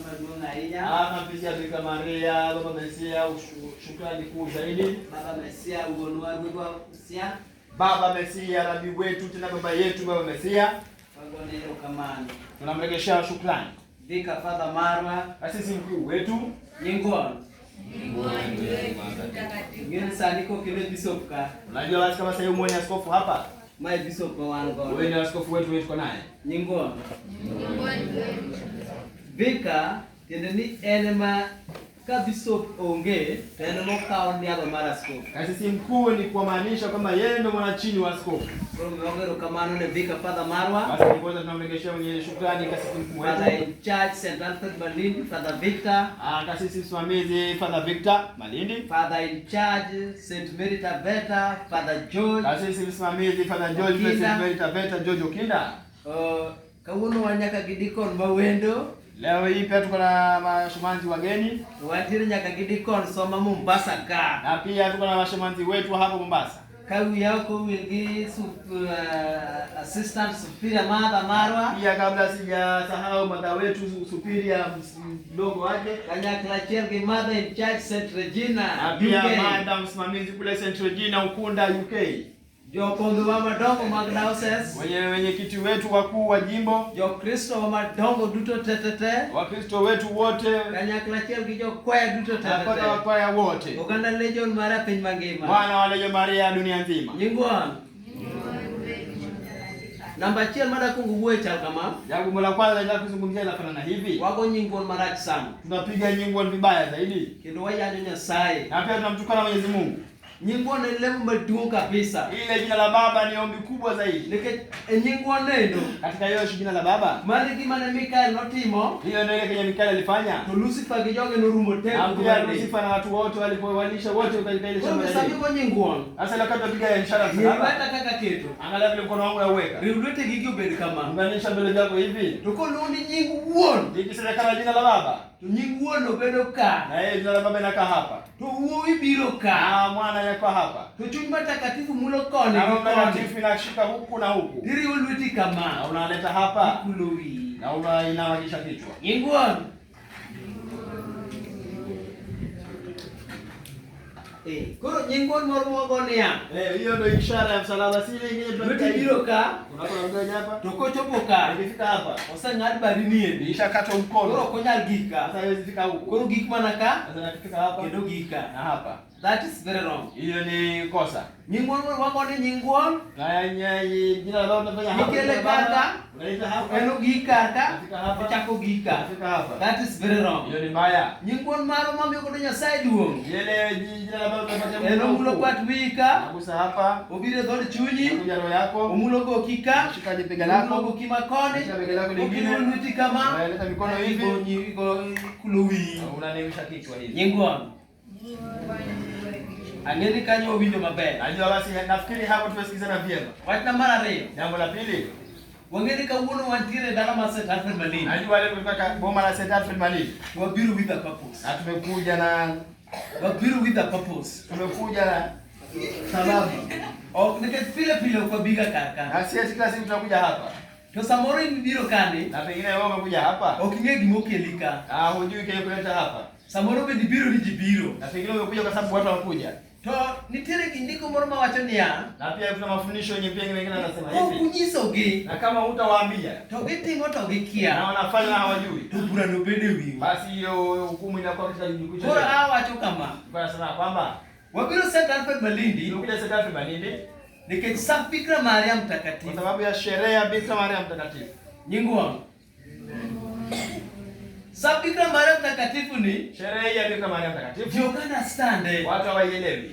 Nampisia Bikira Maria, Baba Mesia, shukrani kuu zaidi. Baba Mesia ugonwa kwa Mesia. Baba Mesia Rabi wetu tena baba yetu Baba Mesia. Wagonero kamani. Tunamregeshea shukrani. Vika Father Marwa, Asisi mkuu wetu. Nyingwan. Ngine saniko kile bishop ka. Unajua wazi kama sasa mwenye askofu hapa? My bishop wangu. Wewe ni askofu wetu tuko naye. Nyingwan. Vika tendeni enema ka bishop onge tena mokao ni aba mara askofu. Asisi mkuu ni kumaanisha kwamba yeye ndio mwana chini wa askofu. Ngongero kamano ne Vika Father Marwa. Basi kwanza tunamregeshea mwenye shukrani kasisi mkuu wetu. Father in charge St. Alfred Malindi, Father Victor. Kasisi msimamizi Father Victor Malindi. Father in charge St. Mary Taveta, Father George. Kasisi msimamizi Father George St. Mary Taveta George Okinda. Kauno wanyaka gidikon mawendo. Leo hii pia tuko na mashumanzi wageni. Watiri nyaka gidikon soma Mombasa ka. Na pia tuko na mashumanzi wetu hapa Mombasa. Kawi yako wingi assistant superior Mother Marwa. Pia kabla sijasahau mada wetu superior mdogo wake Kanyakla Chergi Mother in charge St. Regina. Na pia madam msimamizi kule St. Regina Ukunda UK. Jokongo wa madongo Magdauses. Wenye kiti wetu wakuu wa jimbo. Jo Kristo wa madongo duto tetete. Wakristo wetu wote. Kanyakla Chergi jo kwaya duto tetete. Napata wakwaya wote. Uganda Legion Maria piny mangima. Bwana wa Legion Maria dunia nzima. Nyingwan. Namba chiel mada kunguwe chal kama. Jambo la kwanza nataka kuzungumzia inafanana hivi. Wago nyingwan marach sana. Tunapiga nyingwan vibaya zaidi. Kendo wayanyo Nyasaye. Na pia tunamtukana Mwenyezi Mungu. Nyingwan ni lemu maduong kabisa. Ile jina la Baba ni ombi kubwa zaidi. Nikech nyingwan neno Katika hiyo jina la Baba. mari gima ne Mikael notimo. Hiyo ndio ile kenye Mikael alifanya. To Lucifer gi joge norumo teko. Pia Lucifer na watu wote walipowalisha wote katika ile shamba. Sasa yuko nyingwan. Sasa lakini tunapiga ishara Ni sana. bata kaka keto. Angalia vile mkono wangu unaweka. Riulete gigi obed kama. Unganisha mbele zako hivi. To ko lundi nying wuon. Ikisema kama jina la Baba. To nying wuon obedo ka. Na yeye jina la Baba inakaa hapa. To wuowi biro ka. Mwana yako hapa. To chuny matakatifu mulo kone. Na mtakatifu inashika huku na huku. Diri ulwiti kama. Na unaleta hapa. Kulowi. Na unainamisha kichwa. Nyingwan. Koro nyingwan moro mwagonia. Hiyo ndio ishara ya msalaba sile ingine tunataka biro ka. Unaona mgeni hapa? Toko chopo ka. Ikifika hapa. Osangad barini. Ishakata mkono. Koro konyal gika. Sasa haiwezi fika huko. Koro gik manaka. Sasa nakifika hapa. Kendo gika. Na hapa. That is very wrong. Hiyo ni kosa. Nyingwan wagoni nyingwan. Na jina la Baba tunafanya hapa. Nikele kaka. Unaita hapa. Eno gika ka. Nafika hapa. Chako gika. Nafika hapa. That is very wrong. Hiyo ni mbaya. Nyingwan maro mami ko Nyasaye duong. Ile jina la Baba tunapata Eno mulo pat wika. Nagusa hapa. Obire dhod chunyi. Kuja roho yako. Omulo go kika. Shika bega lako. Omulo go kimakoni. Shika bega lako lingine. Obire ulwiti kama. Unaleta mikono hivi. Go kulowi. Unanemisha kichwa hivi. Nyingwan. Angeni kanyo winjo maber. Najua basi nafikiri hapo tumesikizana vyema. Wach namba 2. Jambo la pili. Wangeni kawuono wantiere dala ma St. Alfred Malindi. Najua leo tumetoka boma la St. Alfred Malindi. Wabiru with a purpose. Na tumekuja na tumekuja na sababu. Nika pile kwa biga kaka. Na sisi kila siku tunakuja hapa. To samoro biro kane. Na pengine wewe umekuja hapa. Okinge gimokelika. Hujui kile kuleta hapa. Samoro bendi biro ni jibiro. Na pengine umekuja kwa sababu watu wanakuja. To nitiere kindiko moro mawacho niya. Na pia kuna mafundisho yenye pia wengine wanasema hivi. Kunyisogi. Na kama hutawaambia, to gitimo to gikia. na wanafanya na hawajui. To bura no bede wiwi. Basi hiyo hukumu inakuwa katika jukumu. Bora awacho kama. Kwa sana kwamba Wabiro St. Alfred Malindi. Tumekuja St. Alfred Malindi. Nikech St. Bikira Maria Mtakatifu. Kwa sababu ya sherehe ya Bikira Maria Mtakatifu. Nyingwan. St. Bikira Maria Mtakatifu ni sherehe ya Bikira Maria Mtakatifu. you understand. Watu hawaielewi.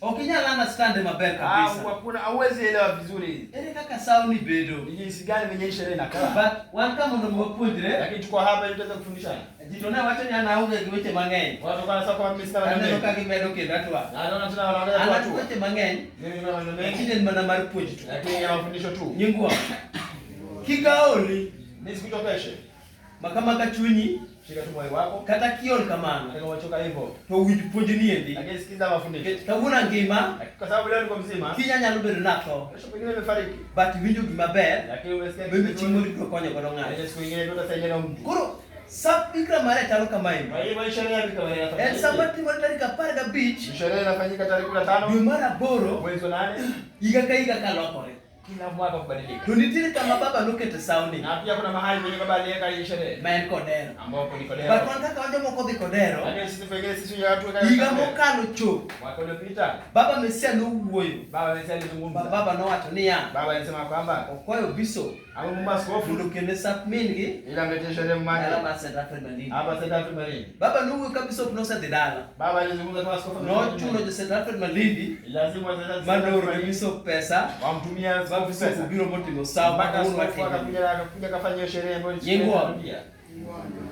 Okinyala understand maber kabisa. Hakuna hauwezi elewa vizuri. Ere kaka sauni bedo. Ni jinsi gani venye sherehe inakaa. But wan kama ndo mwapunjire. Lakini tuko hapa ili tuweze kufundishana. Jitona wacho ni anauge giweche mang'eny. Watu kana sasa kwa mimi sasa Aneno ka gimedo kendo atwa. naona tena wanaongea Ana watu. giweche mang'eny. Mimi naona maneno mengi. Lakini ni mana mar puonj tu. Lakini ya mafundisho tu. Nyingwa. Kigaoli. Nisikutopeshe. Makama chunyi. Shika tu moyo wako. Kata kiol kamano. Nataka uachoka hivyo. To winj puonj ni endi. Lakini sikiza mafundisho. Kawuna ngima. Kwa sababu leo niko mzima. Kinya nyalo bedo natho. Kesho pengine nimefariki. But winjo gima ber. Lakini umesikia Bebe chiemo ri konyo godo ng'ato. Ile siku nyingine tutasaidia na mtu. Koro Sap Bikira Maria chalo kama hivi. Kwa hiyo sherehe ya Bikira Maria inafanyika. En sama timore tarik 15 Sherehe inafanyika tarehe 15 dwe mar aboro mwezi wa 8 higa ka higa kalokore. kila mwaka kubadilika. To nitiere kama baba nokete sauni. Na pia kuna mahali kwenye baba aliweka hii sherehe. Maen Kodero. Ambapo ni Kodero. But kaka wajo moko dhi Kodero. Yaani sisi pekee sisi watu weka. Higa mokalo chop. Mwaka uliopita Baba Mesia nowuoyo. baba amesema nizungumza. Baba nowacho niya. Baba alisema kwamba Okwayo bishop au mmaskofu mondo kende sap min gi ila mletee sherehe ala mmani. mar St. Alfred Malindi. Hapa St. Alfred Malindi. Baba nowuoyo ka bishop nosedhi dala. Baba alizungumza kama askofu. Nochuno jo St. Alfred Malindi lazima sasa mandoro ne bishop pesa. wamtumia askofu Bishop pesa. biro motimo sawa Mpaka uno askofu watimo. akakuja kafanya hiyo sherehe ambayo ni Yengo. sherehe.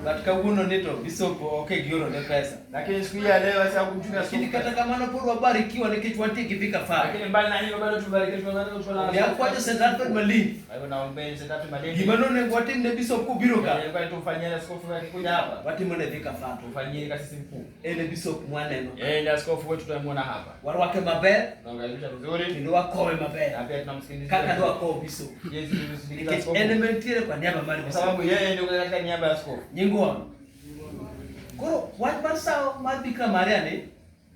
But kawuono ni to bishop oke gioro ne pesa. Lakini siku hii ya leo sasa kumtumia Lakini askofu. kata kamano pod wabarikiwa nikech wantie gi Vika Farm. Lakini mbali na hilo bado tubariki tunataka Ne akwajo St. Alfred Malindi. Kwa hivyo naombeni St. Alfred Malindi. Gima nonego watim ne bishop kubiro ka. Ilikuwa tufanyie askofu akikuja hapa. Watimo ne Vika Farm. Tufanyie kasisi mkuu. Ene bishop mwaneno. Ndiye askofu wetu tunamuona hapa. Warwake maber. Tunaangalia vizuri. Kendo wakowe maber. Na pia tunamsikiliza. Kaka ndo akowo bishop. Yesu tunasikiliza Nikech askofu. ene mentiere kwa niaba mar Kwa bishop. sababu yeye ndio katika niaba ya askofu. Nyingwa. Koro wach mar sawo mar Bikira Maria ni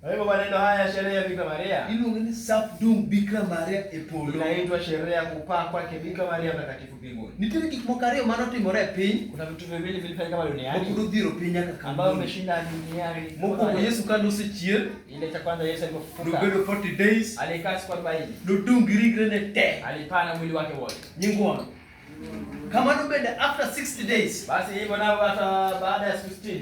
Kwa hivyo maneno haya sherehe ya Bikira Maria iluongo ni sap dung Bikira Maria e polo. inaitwa sherehe ya kupaa kwake Bikira Maria mtakatifu mbinguni. Nitiere gik moko ariyo manotimore e piny Kuna vitu viwili vilifanyika kama duniani mapod odhiro piny nyaka ambao kawuono. umeshinda duniani. Mokwongo Yesu ka nosechier Ile cha kwanza Yesu alipofufuka nobedo 40 days alikaa siku 40. nodung' gi rigrene te. Alipaa na mwili wake wote. Nyingwa. Kamano bende after 60 days Basi hivyo nao hata baada ya siku 60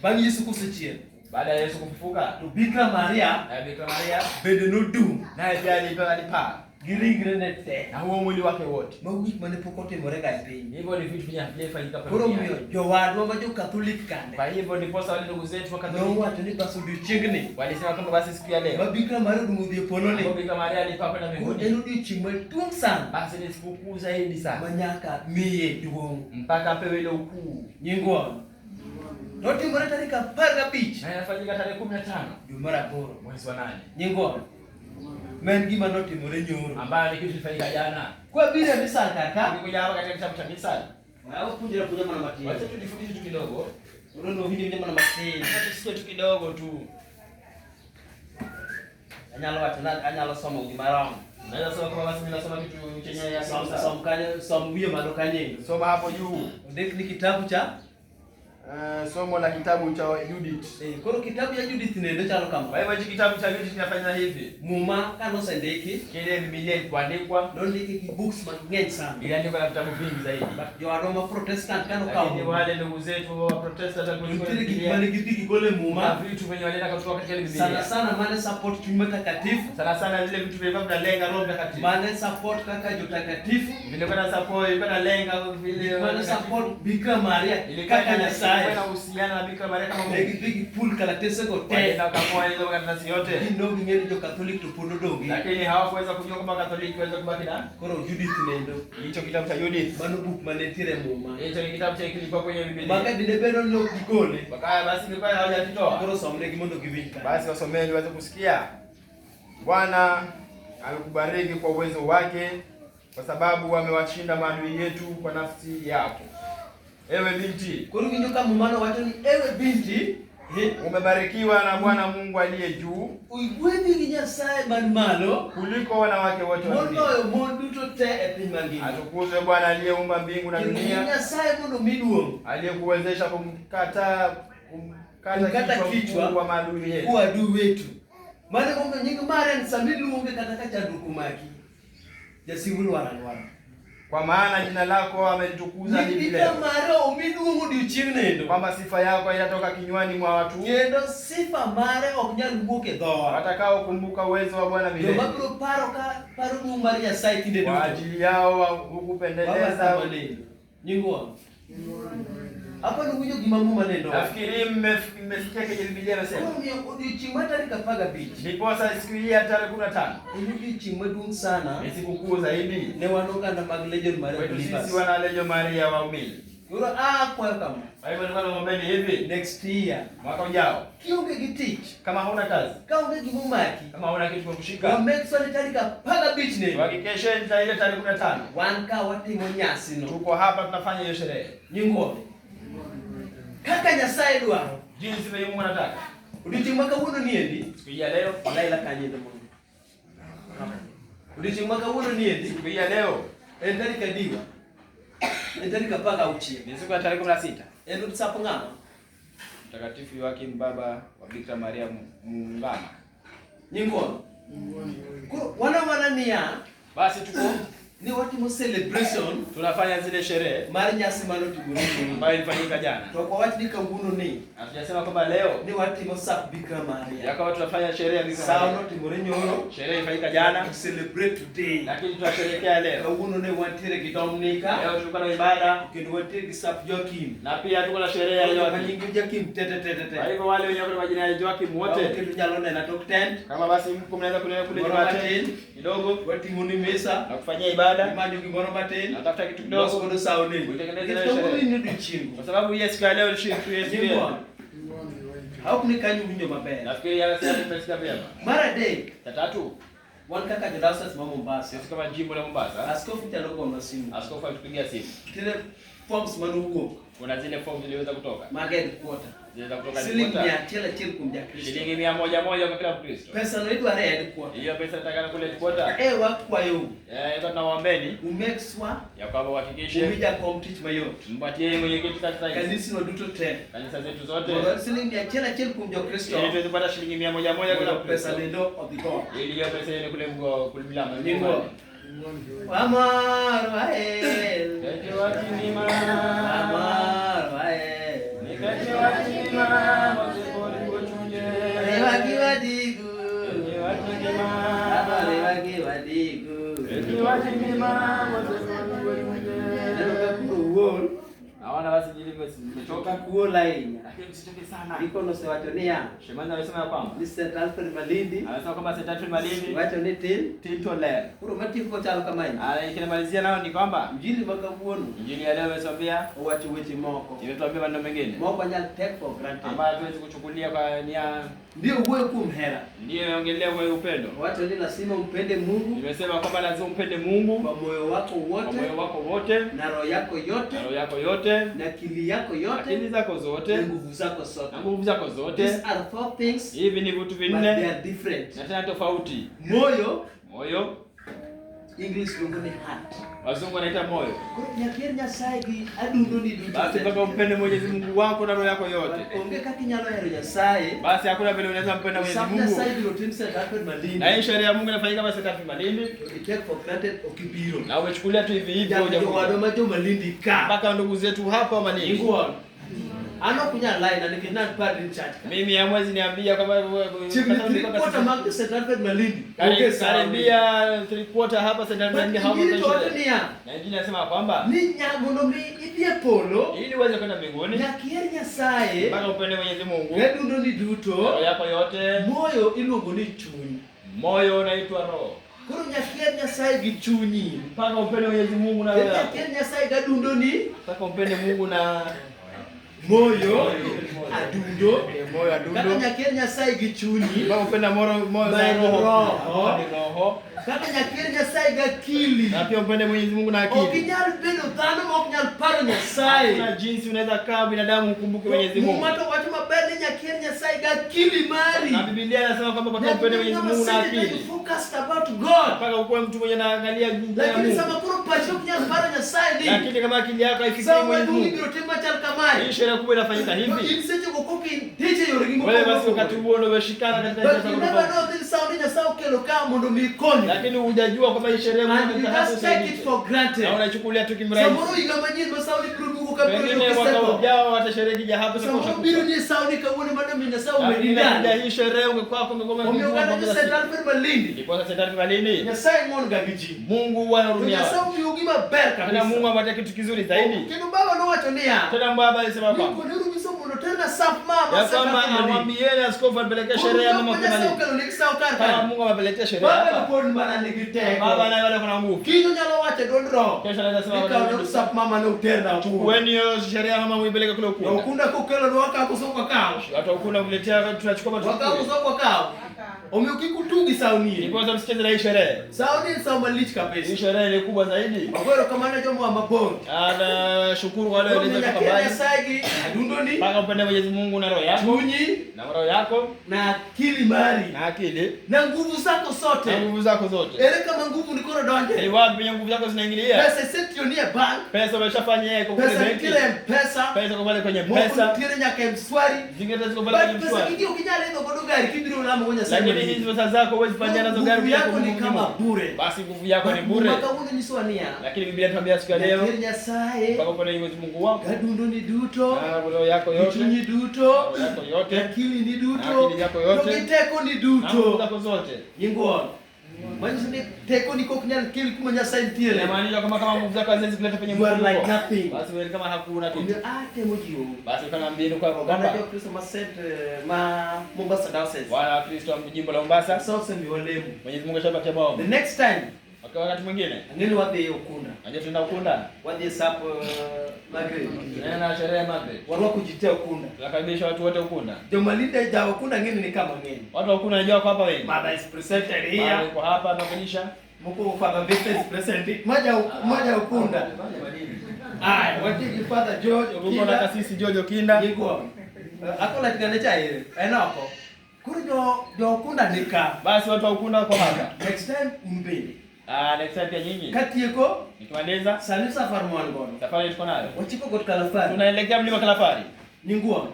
bang' Yesu kosechier baada ya Yesu kufufuka to Bikira Maria na Bikira Maria bende nodung' naye pia alipaa gi rigrene te. na huo mwili wake wote. Mago gik mane pok otimorega e piny. Hivyo ni vitu vinavyofanyika hapa Koro duniani. miyo jowadwa ma jo-Katholik kande Kwa hivyo ndiposa wale ndugu zetu wa Katoliki nowacho ni bas odiochiengni walisema kwamba basi siku ya ma leo Bikira Maria odong' odhi e poloni. Bikira Maria alipaa kwenda Koro mbinguni. en odiochieng' maduong' sana Basi ni sikukuu zaidi sana ma nyaka miye duong'. mpaka apewe ile ukuu. Nyingwa. Notimore tarik 15 Na inafanyika tarehe 15 dwe mar aboro mwezi wa 8 nyingwa. Ma en gima notimore nyoro. ambayo ni kitu kilifanyika jana. Kwabiro e misal kaka Nikuja hapa katika kitabu cha Misali. puonjra puonja mana matin. Wacha tujifundishe tu kidogo. Koro nowinjo mana matin. Wacha tusikie tu kidogo tu. Anyalo wacho na anyalo somo gimoro. Naweza soma kama basi mimi nasoma kitu chenye ya Som kanyo som wiyo malo kanyo. Soma hapo juu. Ondik ni kitabu cha Somo la kitabu cha Judith. koro kitabu ya Judith nendo chalo Kwa kama. hivyo hiki kitabu cha Judith kinafanya hivi. Muma kanosendiki Kile Biblia ilikuandikwa, nondiki ki books mang'eny sana. iliandikwa na vitabu vingi zaidi. Jowadwa ma Protestant kano Lakini kawo. wale ndugu zetu wa Protestant walikuwa Nitiere gik mane gidhi gigolo e na muma. vitu venye walienda kutoka katika ile Sana Biblia. sana mane support chuny matakatifu. Sana sana zile vitu vilikuwa vinalenga Roho Mtakatifu. Mane support kaka jotakatifu. Vilikuwa na support, ilikuwa inalenga vile Mane support Bikira Maria ilikuwa kaka Nyasaye. na uhusiano na Bikira Maria kama Mungu. Negidhi gipul kalatese go te. Walienda wakamoa hizo karatasi yote. Gindo ging'eyo ni jo-Katholik to pod odong'gi. Lakini hawakuweza kujua kama Katoliki waweza kubaki na Koro Judith nendo. hicho kitabu cha Judith. Mano buk mane ntiere e muma. Hicho ni kitabu cha kilikuwa kwenye Biblia. Maka dine bedo ni ok gigole. Bakaya basi nilikuwa hawajakitoa. Koro somnegi mondo giwinj ka. Basi wasomeni waweze kusikia. Bwana amekubariki kwa uwezo wake kwa sababu wamewashinda maadui yetu kwa nafsi yako. Ewe binti, Koro winjo ka mumano wacho ni ewe binti, umebarikiwa na Bwana Mungu aliye juu igwedhi gi Nyasaye man malo kuliko wanawake wote wa dunia. moloyo mon duto te e piny mangima. Atukuzwe Bwana aliyeumba mbingu na Kendo dunia, Nyasaye mondo mi duong' aliyekuwezesha kumkata kichwa wa maadui yetu. kuwa adui wetu. Mane mondo nying mare en sami luonge kata ka chandruok omaki. Jasigu lwar alwara. Kwa maana jina lako amelitukuza hivi Bikira leo, Maria omi duong' odiochieng' nendo. kwamba sifa yako inatoka kinywani mwa watu Kendo sifa mare ok nyal wuok e dhowa. watakao kumbuka uwezo wa Bwana milele. Joma biro paro duong' mar Nyasaye kinde Kwa duto. ajili yao hukupendeza. Nyingwa. Hapa nungujo gima muma nendo. Nafikiri mmesikia kwenye Biblia inasema. Koro miyo odiochieng' mar tarik 15. Ndiposa siku hii ya tarehe 15 En odiochieng' maduong' sana ni sikukuu zaidi ne wan oganda mag Legion Maria kwetu Believers. sisi wana Legion Maria waumini. Koro kwayo kama Kwa hivyo nilikuwa naombeni hivi, next year mwaka ujao kionge gi tich, kama huna kazi, kaonge gima omaki, kama huna kitu cha wa kushika, make sure ni tarik 15 nendo. tuhakikishe ile tarehe 15 Wan ka watimo nyasi no. tuko hapa tunafanya hiyo sherehe. Nyingwa. Kaka Nyasaye dwaro. Jinsi vile Mungu anataka. Odiochieng' ma kawuono niendi. Siku ya leo Laila kanyendo Mungu. Odiochieng' ma kawuono niendi. siku ya leo En tarik adiwa. En tarik 16. ni siku ya tarehe 16. En utsap ng'ama. Mtakatifu Yoakim baba wa Bikira Maria Mungama. Nyingwa. Wana niya. Basi tuko Ni watimo celebration. tunafanya zile sherehe Mar nyasi mano tuguruni. ambayo ilifanyika jana. To kwa watu ni kawuono ni. Hatujasema kwamba leo Ni watimo sak Bikira Maria. yakawa tunafanya sherehe ya Bikira Sao Maria. no timore nyoro. Sherehe ilifanyika jana, To celebrate today. lakini tunasherehekea leo. Kawuono ne wantiere gi Dominika. Leo tulikuwa na ibada Kendo wantiere gi Sap Joakim. na pia tuko na sherehe ya Yoakim. Nyingi Joakim tete. Kwa hivyo wale wenye kuna majina ya Joakim wote, Kendo nyalo nena tok tent. kama basi mko mnaweza kunena kule Moro Jumatatu matin. kidogo Watimo ni mesa. na kufanyia ibada, Imanyo gimoro matin. na tafuta kitu Loso kidogo kodo sao ni. Utengeneze Kendo ile kawuono sherehe. ni odiochieng'. kwa sababu hii siku ya leo ni siku yetu. Nyingwa. Hauk ni kanyo winjo maber. Nafikiri yale sasa tumesikia vyema. Mar adek, Ya tatu, wan kaka jodasas ma Mombasa. sisi kama jimbo la Mombasa, Askofu chalo gonwa simu. askofu alitupigia simu. Tine forms manowuok Kuna zile fomu ziliweza kutoka. mag headquarter. Ziliweza kutoka Siling headquarter. 100 kuom jakristo. Shilingi 100 kwa kila Mkristo. Pesa no idware e headquarter. Hiyo pesa itakana kule headquarter. Wakwayo Iko tunawaombeni umake sure ya kwamba uhakikishe umija kom tich mayot. mpatie mwenyekiti katika hizi Kanisino duto te. kanisa zetu zote Mondo siling 100 kuom jokristo. ili tuweze kupata shilingi 100 kila Mondo pesa Mkristo. nendo odhi go. Ili hiyo pesa ile kule kulimlama. Nyingo. Amar wael. Kete wakimima. Amar wael. Kete wakimima. Mozekoni gochunje. Rewagi wadigu. Kete wakimima. Rewagi wadigu. Kete wakimima. Mozekoni gochunje. Nenoka kuro wuon. Naona basi jilivyo Toka zimechoka. kuola inya. Lakini msichoke sana. Iko no se wacho niya. Shemani amesema ya kwamba Ni St. Alfred Malindi. anasema kwamba St. Alfred Malindi Wacho ni tin. Tito Ler. Kuro matiko ko chalo kamanya. Ikinamalizia nao ni kwamba Injili makawuono. Injili ya leo imetuambia, Owacho weche moko. imetuambia maneno mengine Moko nyal take for granted. ambayo hatuwezi kuchukulia kwa nia. Ndio wuoyo kuom hera. Ndiyo imeongelea kwa upendo. Wacho ni lazima umpende Mungu Nimesema kwamba lazima umpende Mungu kwa moyo wako kwa wote moyo wako wote, na roho yako yote na roho yako yote, na akili yako yote akili zako na zote, nguvu zako na zote. nguvu zako zote. These are four things Hivi ni vitu but they vinne are different. na tena tofauti. Moyo, Moyo, English luongo ni heart. wazungu wanaita moyo. Koro nyakier Nyasaye gi adundo ni duto. Basi mpaka umpende Mwenyezi Mungu wako na roho yako yote. Onge kaka inyalo hero Nyasaye. Basi hakuna vile unaweza mpenda Mwenyezi Sap Mungu. Nyasaye biro tim St. Alfred Malindi. Na hii sherehe ya Mungu inafanyika basi katika Malindi. I take for granted okibiro. Na umechukulia tu hivi hivi Jago hujakuja. wadwa ma jo Malindi ka. Mpaka ndugu zetu hapa Malindi. Ingwon. Ano kunya line na nikinan padri church. Mimi hamwezi niambia kwamba Chimni quarter mag St. Alfred Malindi. Okay, karibia 3/4 hapa St. Malindi hapo Injili to mbele. niya. Na Injili inasema kwamba Ni nyamono mi idhie polo. ili uweze kwenda mbinguni Nyakier Nyasaye. mpaka upende Mwenyezi Mungu. Gedundo ni Roho duto. yako yote, Moyo iluongo ni chuny. moyo unaitwa roho. Koro nyakier Nyasaye gi chunyi. Mpaka upende Mwenyezi Mungu na roho yako. Nyakier Nyasaye gadundo ni Mpaka upende Mungu na moyo adundo. moyo Kaka adundo. nyakier Nyasaye gi chunyi. Mpaka upende moyo na Moyo roho. roho. Ni roho. Kaka nyakier Nyasaye gi akili. Na pia upende Mwenyezi Mungu na Ok akili. inyal bedo dhano ma ok nyal paro Nyasaye. Na jinsi unaweza kaa binadamu ukumbuke Mwenyezi Mungu. Muma to wacho maber ni nyakier Nyasaye gi akili mari. Na Biblia inasema kwamba mpaka upende Mwenyezi Mungu na akili. Focused about God. Mpaka ukuwe mtu mwenye anaangalia jinsi ya Lakini Mungu. sama kuro pacho ok nyal paro Nyasaye ni. Lakini kama akili yako haifikiri Sama Mwenyezi wadungi Mungu. biro tim machal kamae. Hii sherehe kubwa inafanyika To hivi. in seche go koki teche yore gi Wewe basi wakati huo ndio umeshikana katika But njia you za never kutoka. know this sound Nyasaye okelo ka mondo mi konyi. Lakini hujajua kwamba hii sherehe Mungu And you itakapo just take it kusaidia. for granted. Na unachukulia tu kimrahisi. Samoro higa manyien ma sound biro duogo ka biro Pengine mwaka ujao hata sherehe kija hapo sasa Samoro biro ni sound kawuono madam ni Nyasaye Lakini umedidana. kaja hii sherehe ungekuwa ungekuwa Omiyo kana jo St. Alfred Malindi. Ilikuwa St. Alfred Malindi. Nyasaye mon ga gi ji. Mungu huwa anahurumia. Nyasaye omiyo gima ber Tena kabisa. Mungu amepatia kitu kizuri zaidi. Kendo baba nowacho niya. Tena baba alisema kwamba Niko niru miso mondo tena sap mama ya kwamba amwambieni askofu apeleke sherehe ya mama Nyasaye Malindi. okelo ni saw kar Kama kar. Mungu amepelekea sherehe Baba hapa. pod mana nigi teko. Baba naye wale kuna nguvu. Kinyo nyalo wacho dond roho. Kesho anaweza sema Ikaw na sap mama no terna ku. Weni hiyo sherehe ya mama muipeleke kule Na huko. ukunda kokelo no waka kusoka ka. kao. Watu ukuna kuletea tunachukua watu. Wakao soko kao. Omekikutugi sauni. Ilikuwa msicheze na hii sherehe. Sauni sauma lich kabisa. Hii sherehe ni kubwa zaidi. Ngoro kama na jomo wa mabongo. Ana shukuru wale walioweza kubali. Sagi adundoni. Paka upende Mwenyezi Mungu na roho yako. Tunyi Na roho yako na akili mali. Na akili. Na nguvu zako zote. Na nguvu zako zote. Ele kama nguvu ni kono donje. Ni wapi penye nguvu zako zinaingilia? Pesa setionia bank. Pesa umeshafanya yeye kwa pesa benki. Pesa kwa pale kwenye pesa. Tire nyaka mswari. Zingine ziko pale kwenye mswari. Pesa kingi ukijana hizo bodo gari kidiro ulamo kwenye sasa. Lakini hizi pesa zako huwezi fanya nazo gari yako ni kama bure. Basi nguvu yako ni bure. Mwaka huu ni swania. Lakini Biblia inatuambia siku ya leo. Kenya sae. Baba kwa Mwenyezi Mungu wako. Gadundo ni duto. Na roho yako yote. Ni duto. Yako yote. Akili ni duto. Akili yako yote. Teko ni duto. Nguvu zako zote. Yingo. Mwanzo ni teko ni koknyal kili kumanya saintiere. Inamaanisha kama nguvu zako haziwezi kuleta penye Mungu. You are like nothing. Basi wewe kama hakuna kitu. Ate mujio. Basi kama mbinu kwa Bwana wa Kristo ma Mombasa Diocese. Bwana wa Kristo wa jimbo la Mombasa. Sasa ni walemu. Mwenyezi Mungu ashabakia bao. The next time wakati mwingine ngeni wapi Ukunda. Aje tunaenda Ukunda. Waje sapo Magret. Na sherehe Magret. Warwa kujitea Ukunda. Tunakaribisha watu wote Ukunda. Ndio malinda ja Ukunda ngeni ni kama ngeni. Watu wa Ukunda najua kwa hapa wengi. Mother is presented here. Kwa hapa tunakulisha. Mko Father Victor is present. Moja Ukunda. Watiki Father George Ukunda na kasisi George Okinda. Yego. Akola tigane cha ile. Enako. Kuro jo Ukunda nika. Basi watu wa Ukunda wako hapa. Next time umbele. Next time pia nyinyi. Katieko nikimaliza sani safari mwangono. Safari tuko nayo. Wachiko got Kalafari. Tunaelekea mlima Kalafari. Ningua.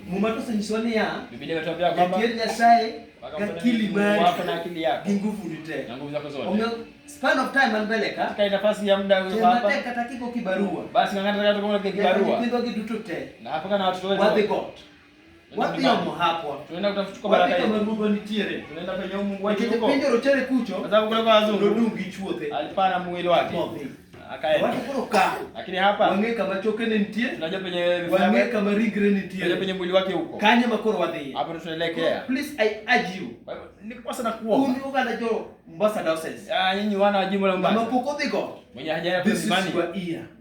Mumato senyisoni ya. Biblia inatuambia kwamba Kile Nyasaye akili mali wako na akili yako. Nguvu nite. Na nguvu zako zote. Span of time anbeleka. Katika nafasi ya muda huo hapa. Tunataka takiko kibarua. Basi ngangata kama kibarua. Kido kidutote. Na hapo kana watu wote. What they got. Wapi yomo hapo? Tunaenda kutafuta baraka hiyo. Wapi kama nitiere. Tunaenda penye Mungu wetu huko. Kipindi rochele kucho. Kwa sababu kule kwa wazungu ndungi chuote. Alipana mwili wake. Akaenda. Watu kuroka. Lakini hapa wange kama chokene nitie. Tunajua penye wange kama rigre nitie. Tunajua penye mwili wake huko. Kanye makoro wadhi. Hapo tunaelekea. Please I urge you. Nilikuwa sana kuomba. Uni uganda jo Mombasa Diocese. Nyinyi wana wa jimbo la Mombasa. Mapoko they got. Mwenye hajaenda kusimani.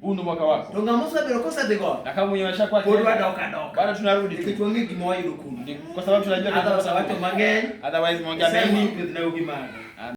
Huu ndo mwaka wako. Tonga Musa bero kosa they got. Na kama mwenye washakuwa Podwa doka. Bado tunarudi tu. Kitu wange kimoyo dukundu. Kwa sababu tunajua hata watu mangeni. Otherwise mwongea mengi. Na ugimani.